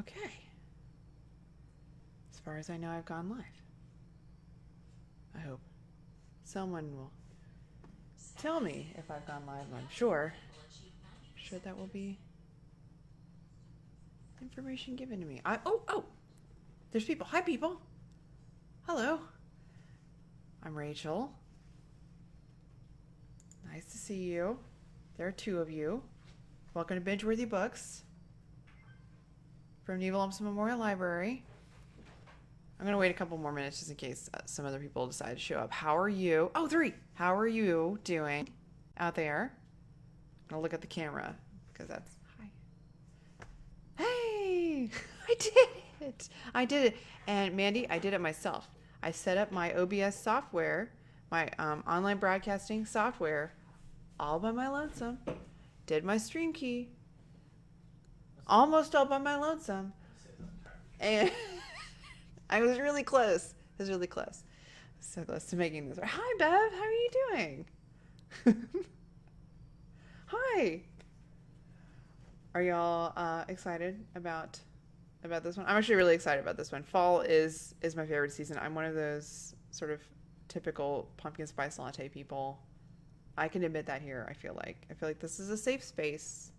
Okay. As far as I know, I've gone live. I hope someone will tell me if I've gone live. I'm sure that will be information given to me. Oh, there's people. Hi, people. Hello. I'm Rachel. Nice to see you. There are two of you. Welcome to Binge-Worthy Books from Neva Lumpson Memorial Library. I'm going to wait a couple more minutes just in case some other people decide to show up. How are you? Oh, 3. How are you doing out there? I'm going to look at the camera because that's... Hi. Hey! I did it. And Mandy, I did it myself. I set up my OBS software, my online broadcasting software, all by my lonesome. Did my stream key. Almost all by my lonesome. And... I was really close. So close to making this. Hi, Bev. How are you doing? Hi. Are y'all excited about this one? I'm actually really excited about this one. Fall is my favorite season. I'm one of those sort of typical pumpkin spice latte people. I can admit that here. I feel like this is a safe space.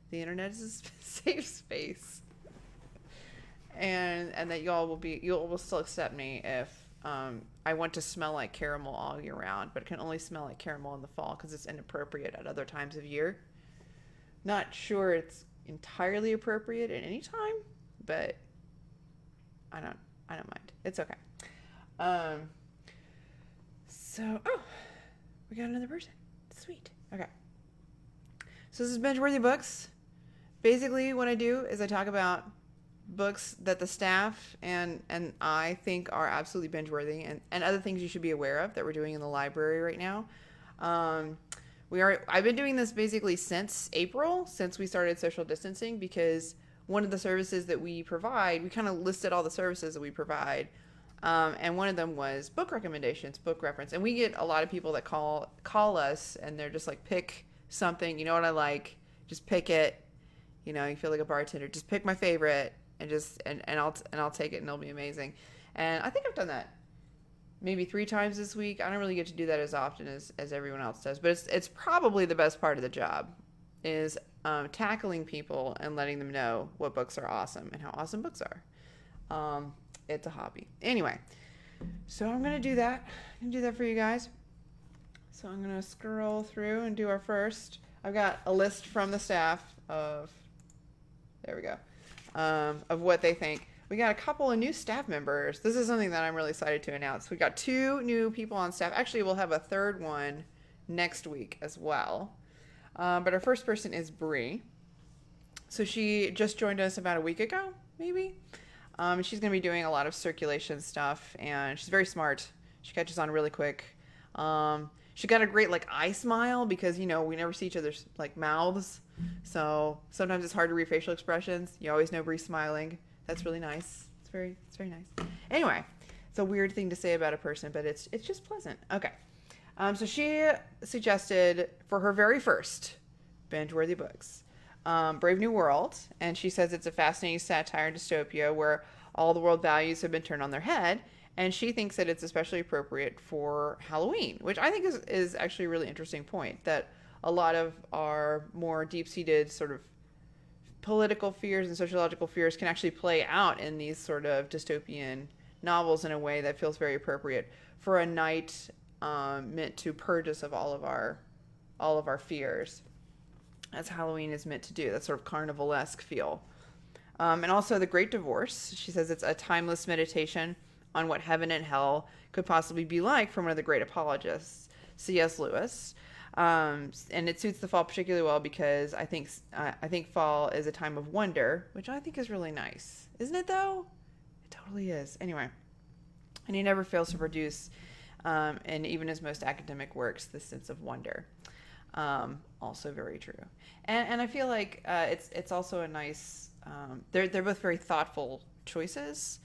The internet is a safe space. And that you'll still accept me if I want to smell like caramel all year round, but it can only smell like caramel in the fall because it's inappropriate at other times of year. Not sure it's entirely appropriate at any time, but I don't mind. It's okay. We got another person. Sweet. Okay. So this is Binge-Worthy Books. Basically, what I do is I talk about books that the staff and I think are absolutely binge-worthy and other things you should be aware of that we're doing in the library right now. I've been doing this basically since April, since we started social distancing, because one of the services that we provide, we kind of listed all the services that we provide, and one of them was book recommendations, book reference. And we get a lot of people that call us and they're just like, pick something, you know what I like, just pick it. You know, you feel like a bartender, just pick my favorite. And I'll take it and it'll be amazing. And I think I've done that maybe 3 times this week. I don't really get to do that as often as everyone else does, but it's probably the best part of the job is tackling people and letting them know what books are awesome and how awesome books are. It's a hobby. Anyway, so I'm going to do that. I'm going to do that for you guys. So I'm going to scroll through and do our first. I've got a list from the staff of, there we go. Of what they think. We got a couple of new staff members. This is something that I'm really excited to announce. We got 2 new people on staff. Actually, we'll have a third one next week as well. But our first person is Bree. So she just joined us about a week ago, maybe. She's going to be doing a lot of circulation stuff, and she's very smart. She catches on really quick. She got a great eye smile because, we never see each other's mouths. So sometimes it's hard to read facial expressions. You always know Bree's smiling. That's really nice. It's very nice. Anyway, it's a weird thing to say about a person, but it's just pleasant. Okay. So she suggested for her very first Binge-Worthy Books, Brave New World. And she says it's a fascinating satire and dystopia where all the world values have been turned on their head. And she thinks that it's especially appropriate for Halloween, which I think is actually a really interesting point, that a lot of our more deep-seated sort of political fears and sociological fears can actually play out in these sort of dystopian novels in a way that feels very appropriate for a night meant to purge us of all of our fears, as Halloween is meant to do. That sort of carnivalesque feel. And also The Great Divorce. She says it's a timeless meditation on what heaven and hell could possibly be like from one of the great apologists, C.S. Lewis. And it suits the fall particularly well because I think fall is a time of wonder, which I think is really nice. Isn't it though? It totally is. Anyway, and he never fails to produce, in even his most academic works, this sense of wonder. Also very true. And I feel like it's also a nice. They're both very thoughtful choices.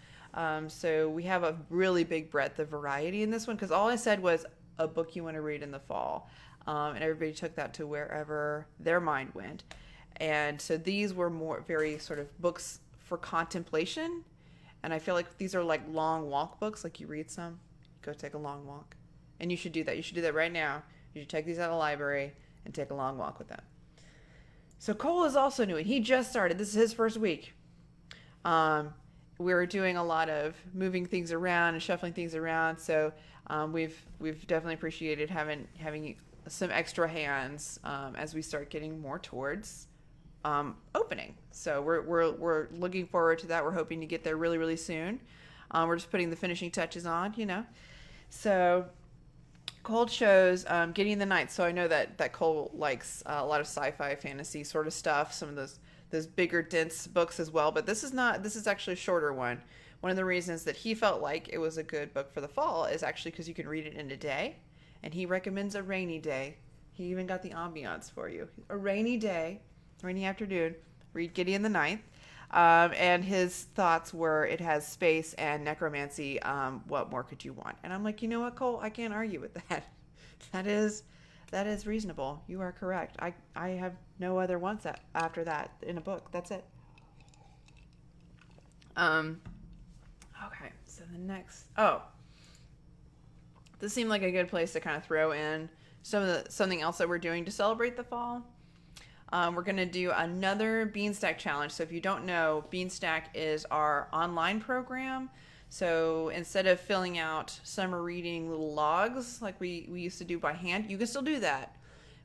So we have a really big breadth of variety in this one because all I said was a book you want to read in the fall. And everybody took that to wherever their mind went. And so these were very sort of books for contemplation. And I feel like these are like long walk books. Like you read some, go take a long walk. And you should do that. You should do that right now. You should take these out of the library and take a long walk with them. So Cole is also new, and he just started. This is his first week. We're doing a lot of moving things around and shuffling things around. So we've definitely appreciated having some extra hands as we start getting more towards opening. So we're looking forward to that. We're hoping to get there really, really soon. We're just putting the finishing touches on, So Cole chose Gideon the Ninth. So I know that Cole likes a lot of sci-fi, fantasy sort of stuff. Some of those bigger, dense books as well. But this is actually a shorter one. One of the reasons that he felt like it was a good book for the fall is actually because you can read it in a day. And he recommends a rainy day. He even got the ambiance for you. A rainy day, rainy afternoon, read Gideon the Ninth. And his thoughts were it has space and necromancy. What more could you want? And I'm like, you know what, Cole? I can't argue with that. That is reasonable. You are correct. I have no other wants after that in a book. That's it. Okay, so the next... Oh. This seemed like a good place to kind of throw in something else that we're doing to celebrate the fall. We're going to do another Beanstack challenge. So if you don't know, Beanstack is our online program. So instead of filling out summer reading little logs like we used to do by hand, you can still do that.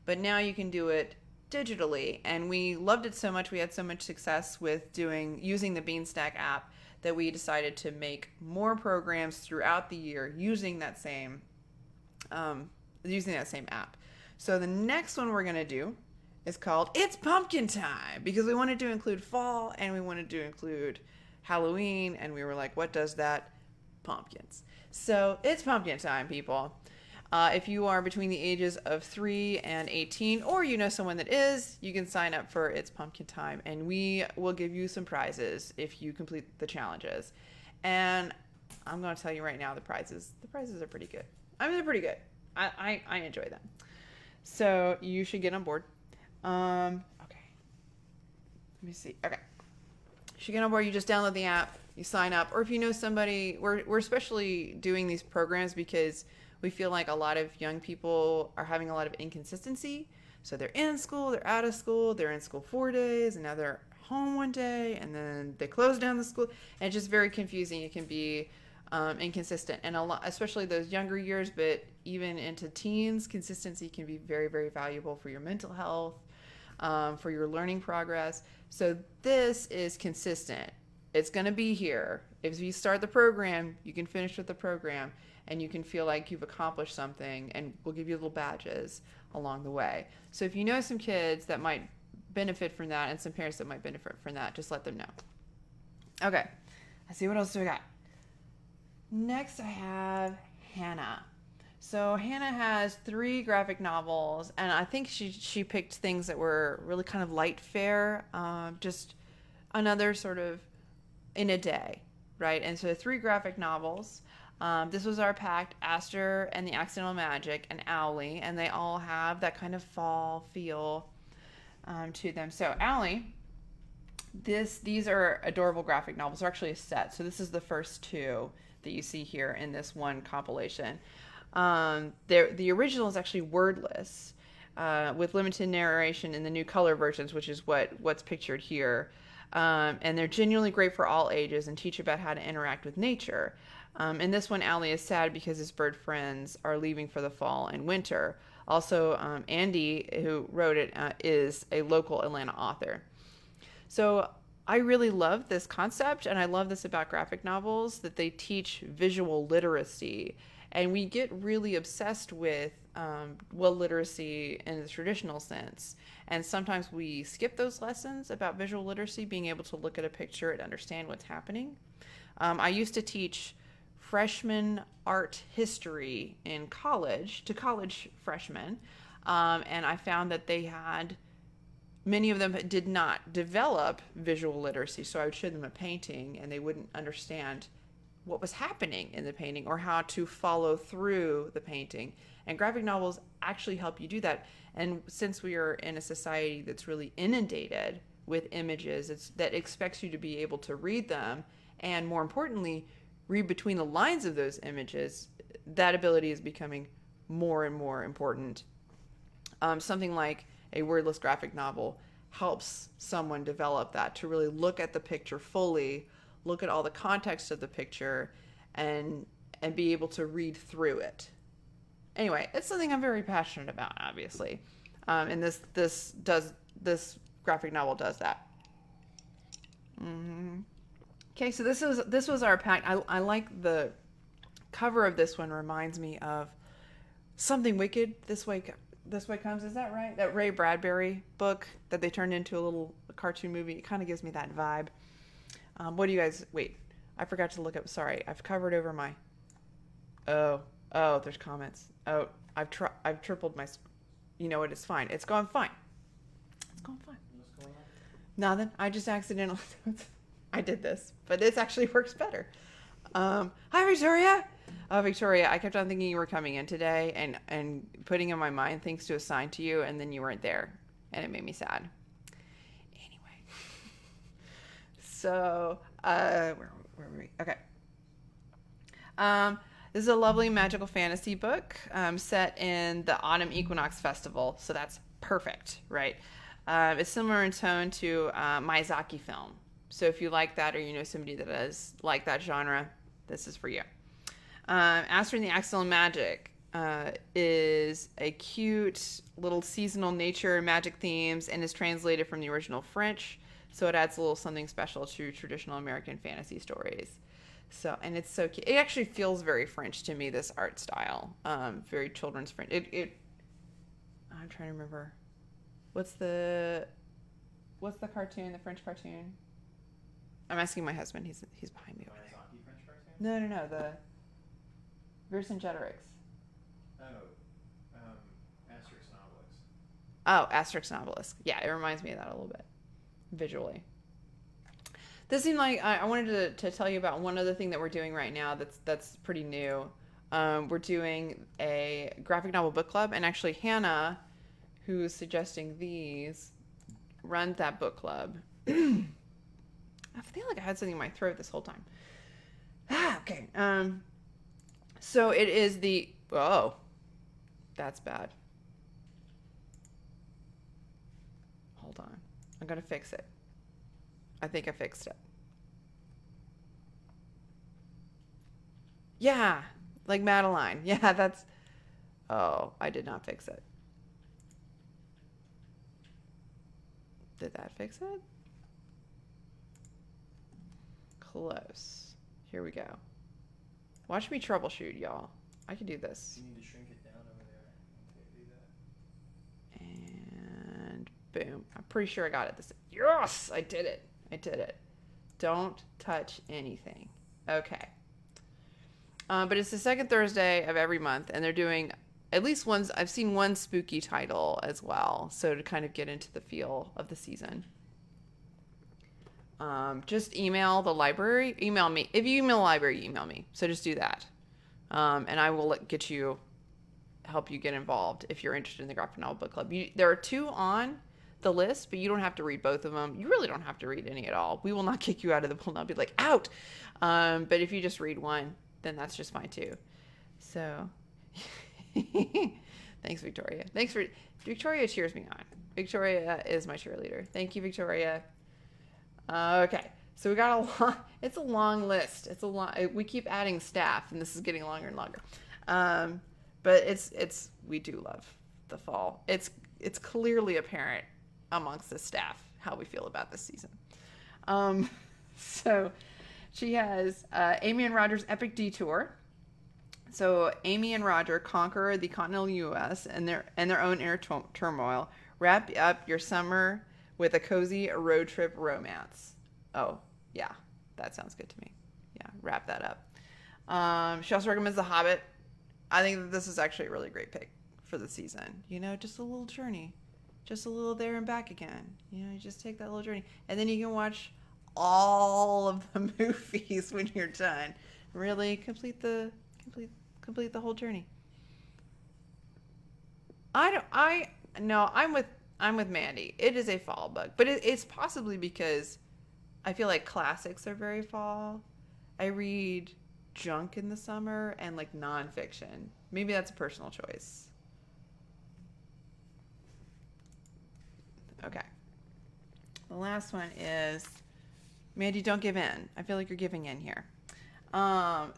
But now you can do it digitally. And we loved it so much. We had so much success with using the Beanstack app that we decided to make more programs throughout the year using that same app. So the next one we're going to do is called It's Pumpkin Time, because we wanted to include fall and we wanted to include Halloween, and we were like, what does that? Pumpkins. So it's pumpkin time, people. If you are between the ages of 3 and 18, or you know someone that is, you can sign up for It's Pumpkin Time, and we will give you some prizes if you complete the challenges. And I'm going to tell you right now, the prizes are pretty good. I mean, they're pretty good. I enjoy them. So you should get on board. Okay. Let me see. Okay. You should get on board. You just download the app, you sign up, or if you know somebody, we're especially doing these programs because we feel like a lot of young people are having a lot of inconsistency. So they're in school, they're out of school, they're in school 4 days, and now they're home one day, and then they close down the school, and it's just very confusing. It can be inconsistent, and a lot, especially those younger years, but even into teens, consistency can be very, very valuable for your mental health, for your learning progress. So this is consistent. It's going to be here. If you start the program, you can finish with the program, and you can feel like you've accomplished something, and we'll give you little badges along the way. So if you know some kids that might benefit from that and some parents that might benefit from that, just let them know. Okay, let's see, what else do we got? Next I have Hannah. So Hannah has 3 graphic novels, and I think she picked things that were really kind of light fare, just another sort of in a day, right? And so 3 graphic novels. This was our pact, Aster and the Accidental Magic and Owlie, and they all have that kind of fall feel to them. So Owlie, these are adorable graphic novels. They're actually a set. So this is the first 2 that you see here in this one compilation. The original is actually wordless, with limited narration in the new color versions, which is what's pictured here. And they're genuinely great for all ages and teach about how to interact with nature. In this one, Owlie is sad because his bird friends are leaving for the fall and winter. Also, Andy, who wrote it, is a local Atlanta author. So I really love this concept, and I love this about graphic novels, that they teach visual literacy. And we get really obsessed with literacy in the traditional sense. And sometimes we skip those lessons about visual literacy, being able to look at a picture and understand what's happening. I used to teach freshman art history in college to college freshmen. And I found that many of them did not develop visual literacy. So I would show them a painting and they wouldn't understand what was happening in the painting or how to follow through the painting. And graphic novels actually help you do that. And since we are in a society that's really inundated with images that expects you to be able to read them, and more importantly, read between the lines of those images. That ability is becoming more and more important. Something like a wordless graphic novel helps someone develop that, to really look at the picture fully, look at all the context of the picture, and be able to read through it. Anyway, it's something I'm very passionate about, obviously, and this graphic novel does that. Mm-hmm. Okay, so this was our pack. I like the cover of this one. Reminds me of Something Wicked This Way Comes. Is that right? That Ray Bradbury book that they turned into a little cartoon movie. It kind of gives me that vibe. What do you guys? Wait, I forgot to look up. Sorry, I've covered over my. Oh, there's comments. Oh, I've tripled my. You know what? It's fine. It's going fine. It's going fine. What's going on? Nothing. I just accidentally. I did this, but this actually works better. Hi, Victoria. Oh, Victoria, I kept on thinking you were coming in today, and putting in my mind things to assign to you, and then you weren't there, and it made me sad. Anyway, so where were we? Okay. This is a lovely magical fantasy book set in the Autumn Equinox Festival, so that's perfect, right? It's similar in tone to Miyazaki film. So if you like that, or you know somebody that does like that genre, this is for you. Aster and the Accidental Magic is a cute little seasonal nature magic themes, and is translated from the original French, so it adds a little something special to traditional American fantasy stories. So, and it's so cute. It actually feels very French to me, this art style. Very children's French. I'm trying to remember. What's the cartoon, the French cartoon? I'm asking my husband. He's behind me over there. Miyazaki French cartoon? No. The Vercingetorix. Asterix and Obelix. Oh, Asterix and Obelix. Yeah, it reminds me of that a little bit, visually. This seemed like I wanted to tell you about one other thing that we're doing right now that's pretty new. We're doing a graphic novel book club, and actually Hannah, who's suggesting these, runs that book club. I feel like I had something in my throat this whole time. Okay. So it is oh, that's bad. Hold on. I'm going to fix it. I think I fixed it. Yeah, like Madeline. Yeah, that's... Oh, I did not fix it. Did that fix it? Close. Here we go. Watch me troubleshoot, y'all. I can do this. You need to shrink it down over there. Okay, do that. And boom. I'm pretty sure I got it. Yes! I did it. Don't touch anything. Okay. But it's the second Thursday of every month, and they're doing at least one. I've seen one spooky title as well, so to kind of get into the feel of the season. Just email the library. Email me. If you email the library, email me. So just do that. And I will help you get involved if you're interested in the graphic novel book club. There are 2 on the list, but you don't have to read both of them. You really don't have to read any at all. We will not kick you out of the pool. I'll be like, out. But if you just read one, then that's just fine too. So thanks, Victoria. Victoria cheers me on. Victoria is my cheerleader. Thank you, Victoria. Okay, so we got it's a long list. We keep adding staff, and this is getting longer and longer. But we do love the fall. It's clearly apparent amongst the staff how we feel about this season. So she has Amy and Roger's Epic Detour. So Amy and Roger conquer the continental U.S. and their own inner turmoil. Wrap up your summer with a cozy road trip romance. Oh, yeah. That sounds good to me. Yeah, wrap that up. She also recommends The Hobbit. I think that this is actually a really great pick for the season. Just a little journey. Just a little there and back again. You just take that little journey. And then you can watch all of the movies when you're done. Really complete the whole journey. I'm with I'm with Mandy. It is a fall book, but it's possibly because I feel like classics are very fall. I read junk in the summer and like nonfiction. Maybe that's a personal choice. Okay. The last one is Mandy, don't give in. I feel like you're giving in here. Um,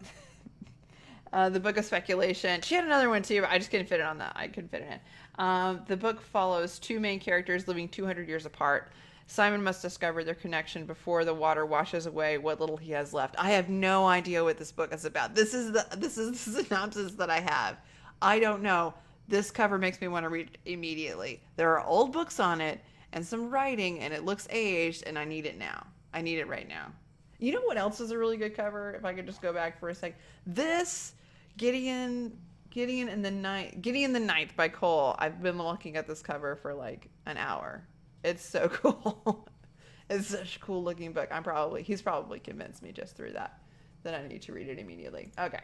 the Book of Speculation. She had another one too, but I just couldn't fit it on that. I couldn't fit it in. The book follows two main characters living 200 years apart. Simon must discover their connection before the water washes away what little he has left. I have no idea what this book is about. This is the synopsis that I have. I don't know. This cover makes me want to read it immediately. There are old books on it and some writing, and it looks aged, and I need it now. I need it right now. You know what else is a really good cover? If I could just go back for a sec. This Gideon the Ninth by Cole. I've been looking at this cover for like an hour. It's so cool. It's such a cool looking book. He's probably convinced me just through that I need to read it immediately. Okay.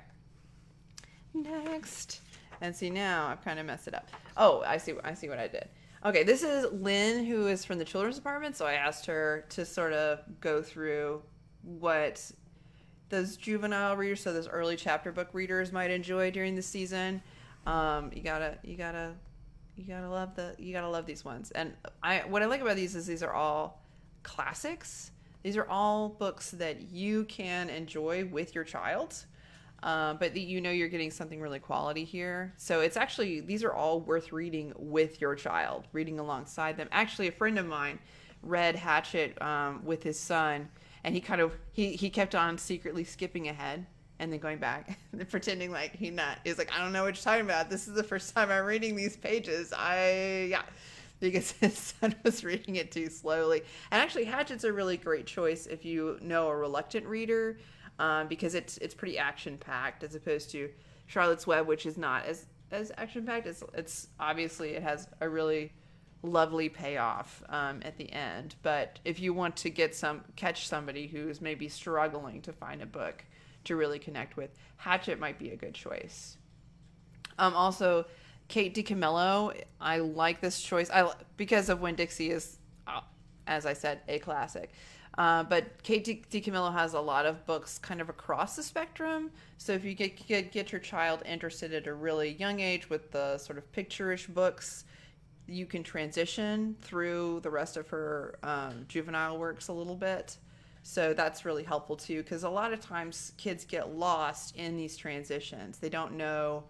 Next. And see, now I've kind of messed it up. Oh, I see what I did. Okay, this is Lynn, who is from the children's department. So I asked her to sort of go through what those juvenile readers, so those early chapter book readers might enjoy during the season. You gotta love these ones. And what I like about these is these are all classics. These are all books that you can enjoy with your child, but that you're getting something really quality here. So it's actually, these are all worth reading with your child, reading alongside them. Actually, a friend of mine read Hatchet with his son, and he kept on secretly skipping ahead and then going back and pretending like he's like, I don't know what you're talking about. This is the first time I'm reading these pages. Because his son was reading it too slowly. And actually, Hatchet's a really great choice if you know a reluctant reader, because it's pretty action packed as opposed to Charlotte's Web, which is not as action packed. It's obviously, it has a really lovely payoff at the end. But if you want to catch somebody who's maybe struggling to find a book to really connect with, Hatchet might be a good choice. Also, Kate DiCamillo, I like this choice because of Winn-Dixie is, as I said, a classic. But Kate DiCamillo has a lot of books kind of across the spectrum. So if you get your child interested at a really young age with the sort of picture-ish books, you can transition through the rest of her juvenile works a little bit. So that's really helpful too, because a lot of times kids get lost in these transitions. They don't know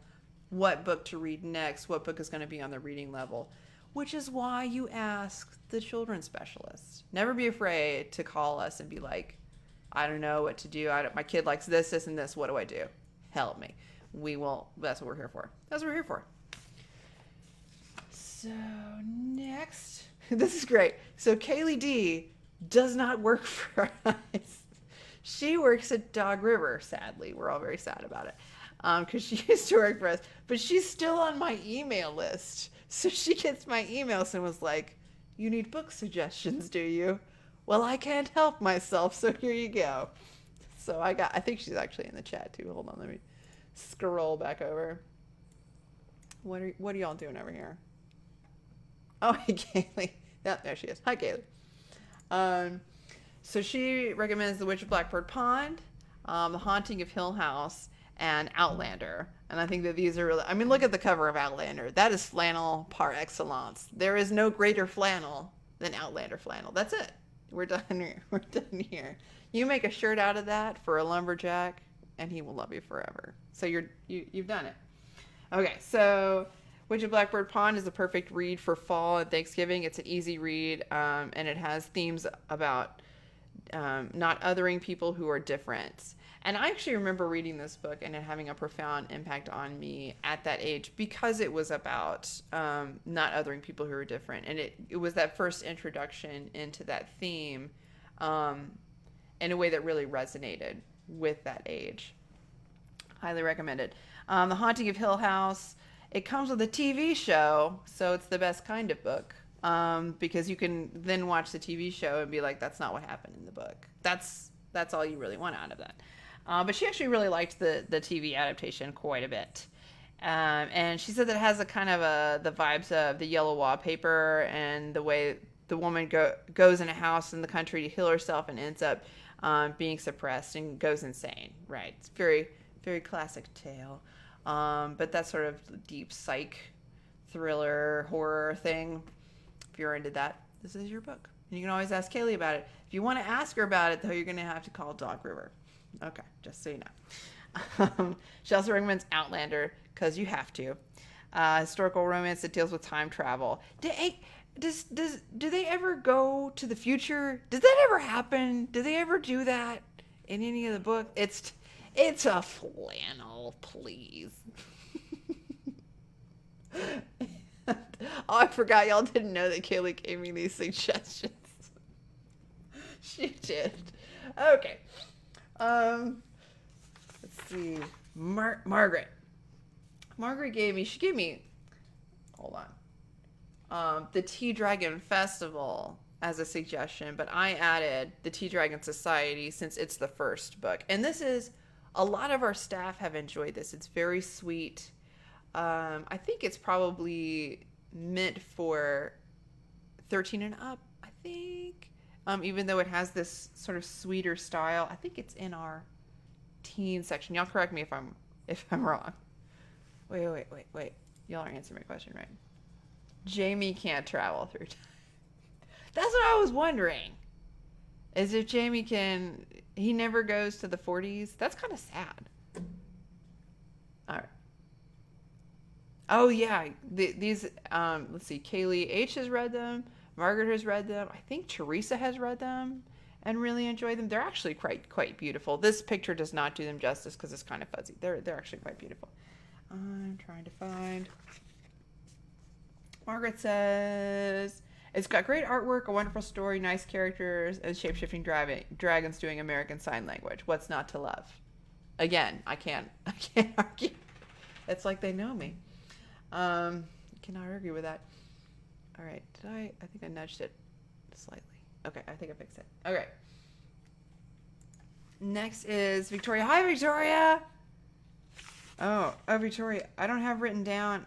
what book to read next, what book is going to be on their reading level, which is why you ask the children's specialist. Never be afraid to call us and be like, I don't know what to do. My kid likes this, and this. What do I do? Help me. We will. That's what we're here for. That's what we're here for. So next, this is great. So Kaylee D does not work for us. She works at Dog River, sadly. We're all very sad about it, because she used to work for us, but she's still on my email list. So she gets my emails and was like, you need book suggestions, do you? Well, I can't help myself, so here you go. So I think she's actually in the chat too. Hold on, let me scroll back over. What are y'all doing over here? Oh, hey, Kaylee. Yeah, there she is. Hi, Kaylee. So she recommends The Witch of Blackbird Pond, The Haunting of Hill House, and Outlander. And I think that these are really, look at the cover of Outlander. That is flannel par excellence. There is no greater flannel than Outlander flannel. That's it. We're done here. We're done here. You make a shirt out of that for a lumberjack, and he will love you forever. So you've done it. Okay, so Witch of Blackbird Pond is the perfect read for fall and Thanksgiving. It's an easy read, and it has themes about not othering people who are different. And I actually remember reading this book and it having a profound impact on me at that age because it was about not othering people who are different. And it was that first introduction into that theme in a way that really resonated with that age. Highly recommended. The Haunting of Hill House. It comes with a TV show, so it's the best kind of book, because you can then watch the TV show and be like, that's not what happened in the book. That's all you really want out of that. But she actually really liked the TV adaptation quite a bit. And she said that it has a kind of the vibes of the yellow wallpaper and the way the woman goes in a house in the country to heal herself and ends up being suppressed and goes insane. Right? It's very, very classic tale. But that sort of deep psych thriller horror thing. If you're into that, this is your book. And you can always ask Kaylee about it. If you want to ask her about it, though, you're going to have to call Dog River. Okay, just so you know. She also recommends Outlander because you have to. Historical romance that deals with time travel. Do they ever go to the future? Does that ever happen? Do they ever do that in any of the book? It's a flannel, please. Oh, I forgot y'all didn't know that Kaylee gave me these suggestions. She did. Okay. Let's see. Margaret. Margaret gave me, hold on. The Tea Dragon Festival as a suggestion, but I added the Tea Dragon Society since it's the first book. And this is, a lot of our staff have enjoyed this. It's very sweet. I think it's probably meant for 13 and up, I think. Even though it has this sort of sweeter style, I think it's in our teen section. Y'all correct me if I'm wrong. Wait. Y'all aren't answering my question right. Jamie can't travel through time. That's what I was wondering. Is if Jamie can, he never goes to the 40s. That's kind of sad. All right. Oh yeah, these. Let's see. Kaylee H has read them. Margaret has read them. I think Teresa has read them and really enjoyed them. They're actually quite beautiful. This picture does not do them justice because it's kind of fuzzy. They're actually quite beautiful. I'm trying to find. Margaret says it's got great artwork, a wonderful story, nice characters, and shape-shifting dragons doing American Sign Language. What's not to love? Again, I can't argue. It's like they know me. Cannot argue with that. All right, I think I nudged it slightly. Okay, I think I fixed it. Okay. Next is Victoria. Hi, Victoria. Oh, Victoria, I don't have written down.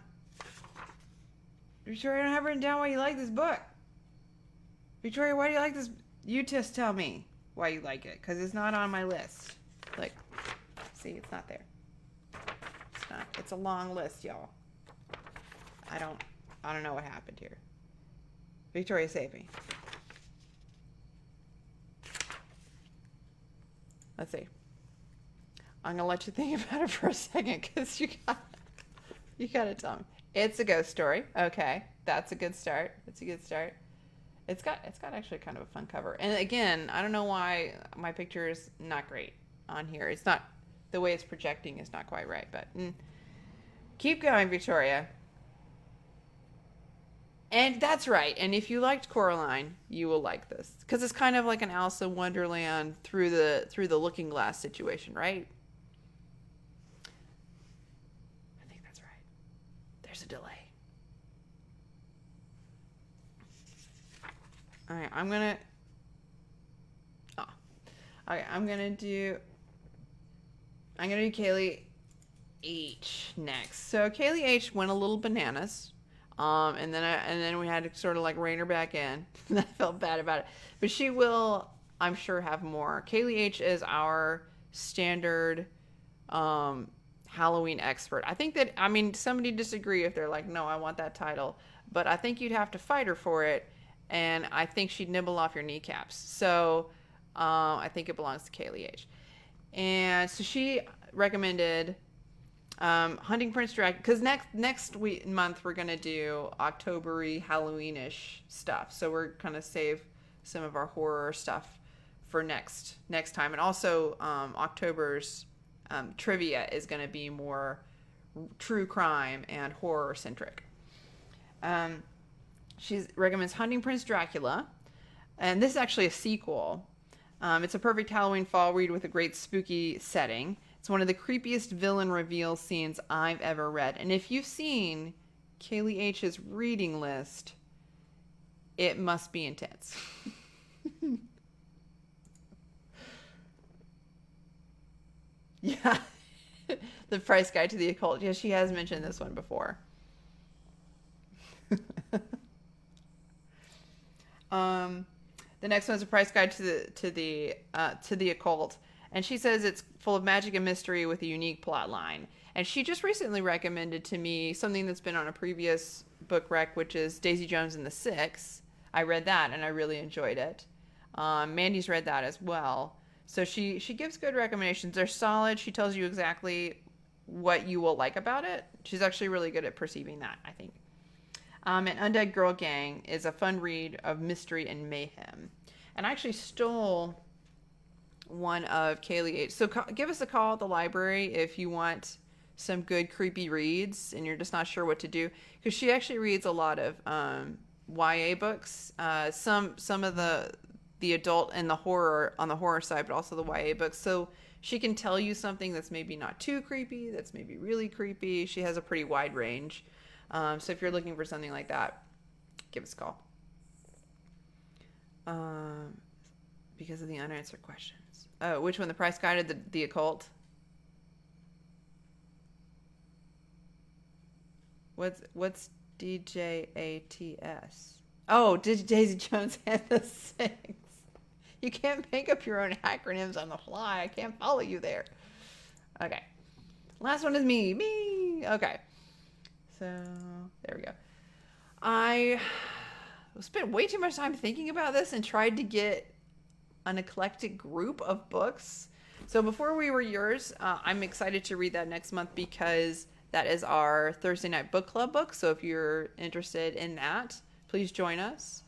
Victoria, I don't have written down why you like this book. Victoria, why do you like this? You just tell me why you like it, because it's not on my list. Like, see, it's not there. It's not. It's a long list, y'all. I don't know what happened here. Victoria, save me. Let's see. I'm gonna let you think about it for a second because you gotta tell me. It's a ghost story. Okay, that's a good start. It's got actually kind of a fun cover. And again, I don't know why my picture is not great on here. It's not, the way it's projecting is not quite right. But keep going, Victoria. And that's right. And if you liked Coraline, you will like this because it's kind of like an Alice in Wonderland through the Looking Glass situation, right? I think that's right. There's a delay. All right, I'm gonna do Kaylee H next. So Kaylee H went a little bananas. And then we had to sort of like rein her back in. I felt bad about it. But she will, I'm sure, have more. Kaylee H is our standard Halloween expert. I think that, somebody disagree if they're like, no, I want that title. But I think you'd have to fight her for it. And I think she'd nibble off your kneecaps. So I think it belongs to Kaylee H. And so she recommended Hunting Prince Dragon, because next month we're gonna do October-y, Halloweenish stuff. So we're gonna save some of our horror stuff for next time, and also October's trivia is gonna be more true crime and horror centric. She recommends Hunting Prince Dracula, and this is actually a sequel. It's a perfect Halloween fall read with a great spooky setting. It's one of the creepiest villain reveal scenes I've ever read. And if you've seen Kaylee H's reading list, it must be intense. Yeah. The Price Guide to the Occult. Yeah, she has mentioned this one before. um, the next one's a Price Guide to the Occult, and she says it's full of magic and mystery with a unique plot line. And she just recently recommended to me something that's been on a previous book rec, which is Daisy Jones and the Six. I read that and I really enjoyed it. Mandy's read that as well. So she gives good recommendations. They're solid. She tells you exactly what you will like about it. She's actually really good at perceiving that, I think. And Undead Girl Gang is a fun read of mystery and mayhem. And I actually stole one of Kaylee H. So give us a call at the library if you want some good creepy reads and you're just not sure what to do. Because she actually reads a lot of YA books. Some of the adult and the horror on the horror side, but also the YA books. So she can tell you something that's maybe not too creepy, that's maybe really creepy. She has a pretty wide range. So if you're looking for something like that, give us a call. Because of the unanswered questions. Oh, which one? The Price Guide to the Occult? What's DJATS? Oh, Daisy Jones and the Six. You can't make up your own acronyms on the fly. I can't follow you there. Okay. Last one is me. Okay. So, there we go. I spent way too much time thinking about this and tried to get an eclectic group of books. So Before We Were Yours, I'm excited to read that next month because that is our Thursday night book club book. So if you're interested in that, please join us.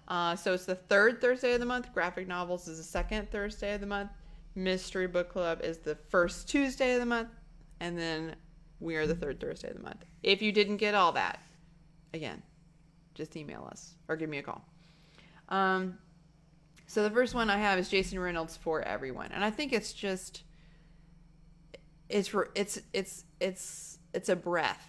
So it's the third Thursday of the month. Graphic novels is the second Thursday of the month. Mystery book club is the first Tuesday of the month. And then we are the third Thursday of the month. If you didn't get all that, again, just email us or give me a call. So the first one I have is Jason Reynolds' For Everyone. And I think it's just, it's a breath.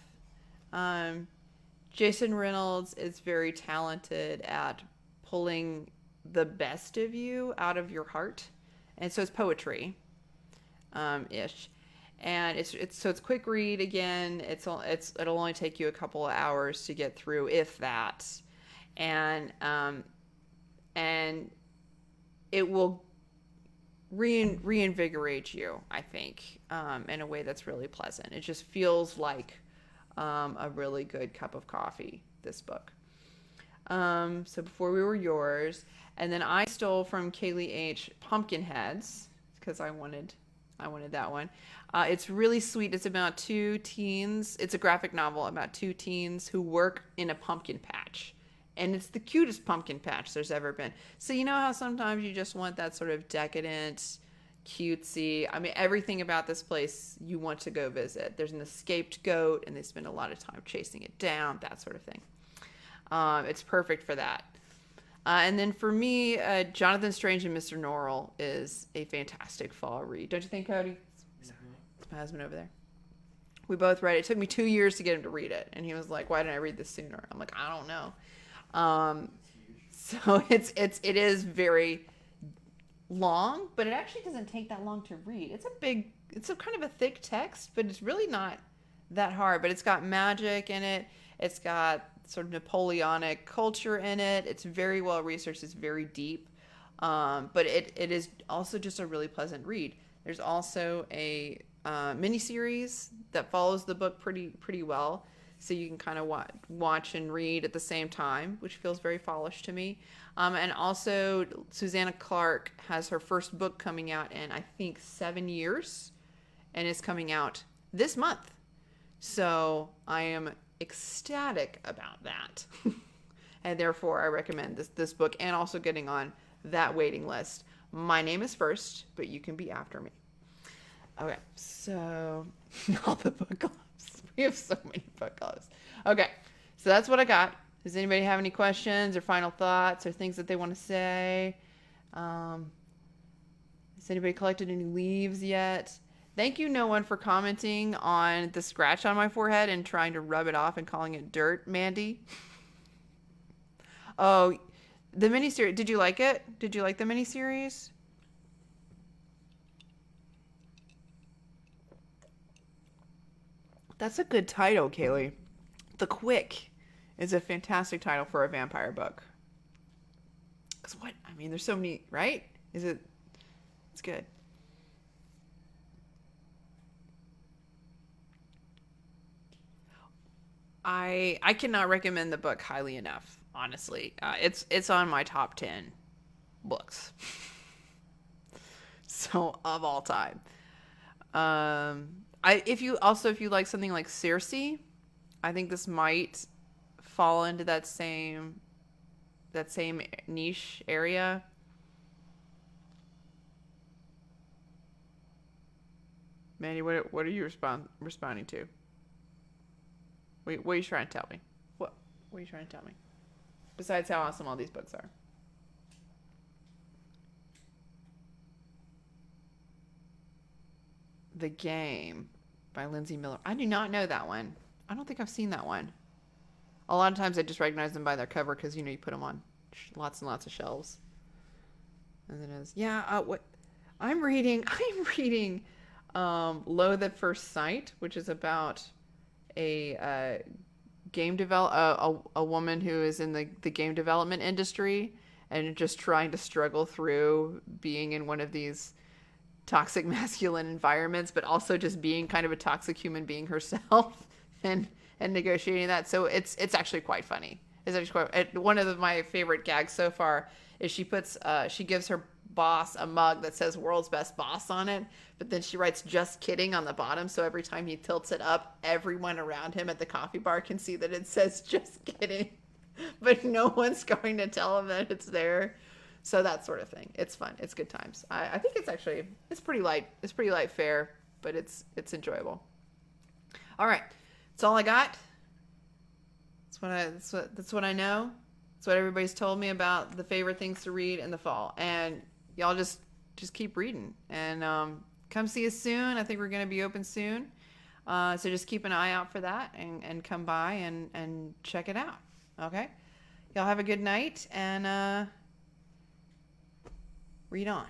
Jason Reynolds is very talented at pulling the best of you out of your heart, and so it's poetry, ish, and it's a quick read. Again, it'll only take you a couple of hours to get through, if that, and it will reinvigorate you, I think, in a way that's really pleasant. It just feels like a really good cup of coffee, this book. So Before We Were Yours. And then I stole from Kaylee H. Pumpkinheads, because I wanted that one. It's really sweet. It's about two teens. It's a graphic novel about two teens who work in a pumpkin patch. And it's the cutest pumpkin patch there's ever been. So you know how sometimes you just want that sort of decadent, cutesy. I mean, everything about this place you want to go visit. There's an escaped goat, and they spend a lot of time chasing it down, that sort of thing. It's perfect for that. And then for me, Jonathan Strange and Mr. Norrell is a fantastic fall read. Don't you think, Cody? My husband over there. We both read it. It took me 2 years to get him to read it. And he was like, why didn't I read this sooner? I'm like, I don't know. So it is very long, but it actually doesn't take that long to read. It's a kind of a thick text, but it's really not that hard. But it's got magic in it. It's got sort of Napoleonic culture in it. It's very well researched. It's very deep. But it is also just a really pleasant read. There's also a miniseries that follows the book pretty well. So you can kind of watch and read at the same time, which feels very fallish to me. And also, Susanna Clark has her first book coming out in, I think, 7 years. And it's coming out this month. So I am ecstatic about that. And therefore, I recommend this book, and also getting on that waiting list. My name is first, but you can be after me. Okay, so all the book clubs. We have so many book clubs. Okay, so that's what I got. Does anybody have any questions or final thoughts or things that they want to say? Has anybody collected any leaves yet? Thank you, no one, for commenting on the scratch on my forehead and trying to rub it off and calling it dirt, Mandy. Oh, the miniseries. Did you like it? Did you like the miniseries? That's a good title, Kaylee. The Quick is a fantastic title for a vampire book. Because what? I mean, there's so many, right? Is it? It's good. I cannot recommend the book highly enough. Honestly, it's on my top 10 books. So of all time. I if you like something like Circe, I think this might fall into that same niche area. Mandy, what are you responding to? What are you trying to tell me? What are you trying to tell me? Besides how awesome all these books are. The Game by Lindsay Miller. I do not know that one. I don't think I've seen that one. A lot of times I just recognize them by their cover because you put them on lots and lots of shelves. And then it's what I'm reading. I'm reading Loathe at First Sight, which is about a game develop a woman who is in the game development industry and just trying to struggle through being in one of these toxic masculine environments, but also just being kind of a toxic human being herself and negotiating that. So it's actually quite funny. It's actually quite one of my favorite gags so far is she gives her boss a mug that says "World's Best Boss" on it, but then she writes "Just kidding" on the bottom, so every time he tilts it up, everyone around him at the coffee bar can see that it says "Just kidding," but no one's going to tell him that it's there. So that sort of thing. It's fun. It's good times. I think it's pretty light. It's pretty light fare, but it's enjoyable. All right, that's all I got. That's what I know. That's what everybody's told me about the favorite things to read in the fall. And y'all just keep reading and come see us soon. I think we're going to be open soon. So just keep an eye out for that and come by and check it out. Okay? Y'all have a good night and read on.